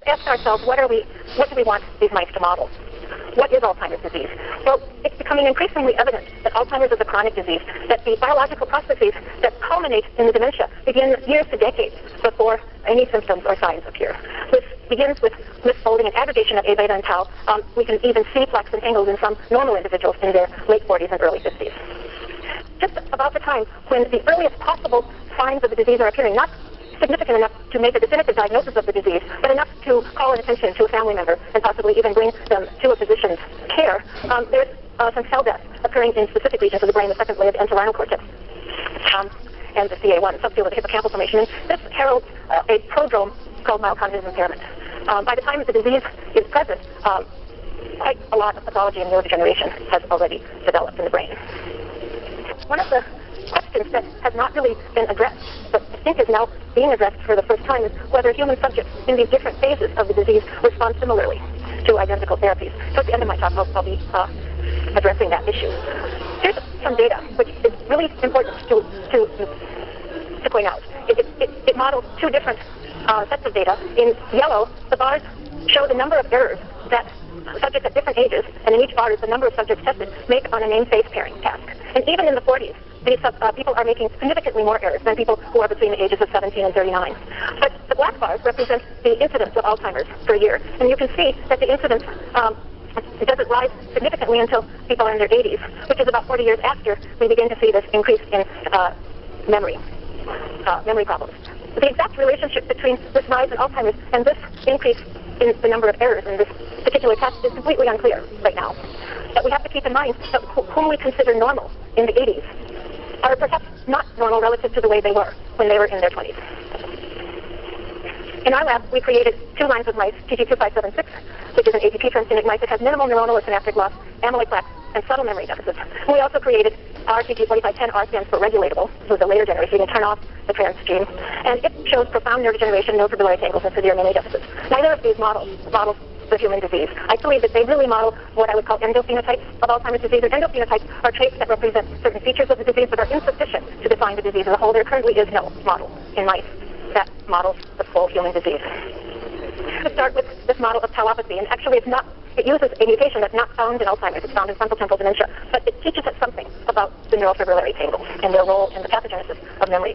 ask ourselves, what do we want these mice to model? What is Alzheimer's disease? Well, it's becoming increasingly evident that Alzheimer's is a chronic disease, that the biological processes that culminate in the dementia begin years to decades before any symptoms or signs appear. This begins with misfolding and aggregation of A, beta, and tau. We can even see plaques and tangles in some normal individuals in their late 40s and early 50s. Just about the time when the earliest possible signs of the disease are appearing, not significant enough to make a definitive diagnosis of the disease, but enough to call attention to a family member and possibly even bring them to a physician's care, there's some cell death occurring in specific regions of the brain, the second layer of the entorhinal cortex, and the CA1, subfield of the hippocampal formation. And this heralds a prodrome called mild cognitive impairment. By the time that the disease is present, quite a lot of pathology and neurodegeneration has already developed in the brain. One of the questions that has not really been addressed, but I think is now being addressed for the first time, is whether human subjects in these different phases of the disease respond similarly to identical therapies. So at the end of my talk, I'll be addressing that issue. Here's some data, which is really important to point out. It models two different sets of data. In yellow, the bars show the number of errors that subjects at different ages, and in each bar is the number of subjects tested, make on a name-face pairing task. And even in the 40s, these people are making significantly more errors than people who are between the ages of 17 and 39. But the black bars represent the incidence of Alzheimer's per year. And you can see that the incidence doesn't rise significantly until people are in their 80s, which is about 40 years after we begin to see this increase in memory problems. The exact relationship between this rise in Alzheimer's and this increase in the number of errors in this particular test is completely unclear right now. But we have to keep in mind that whom we consider normal in the 80s are perhaps not normal relative to the way they were when they were in their 20s. In our lab, we created two lines of mice, TG2576, which is an ATP transgenic mice that has minimal neuronal or synaptic loss, amyloid plaques, and subtle memory deficits. And we also created RTG4510, R stands for regulatable. This was a later generation. You can turn off the trans gene. And it shows profound neurodegeneration, no fibrillary tangles, and severe memory deficits. Neither of these models the human disease. I believe that they really model what I would call endophenotypes of Alzheimer's disease. And endophenotypes are traits that represent certain features of the disease but are insufficient to define the disease as a whole. There currently is no model in mice that models the full human disease. To start with this model of tauopathy, and actually it uses a mutation that's not found in Alzheimer's. It's found in frontotemporal dementia, but it teaches us something about the neurofibrillary tangles and their role in the pathogenesis of memory.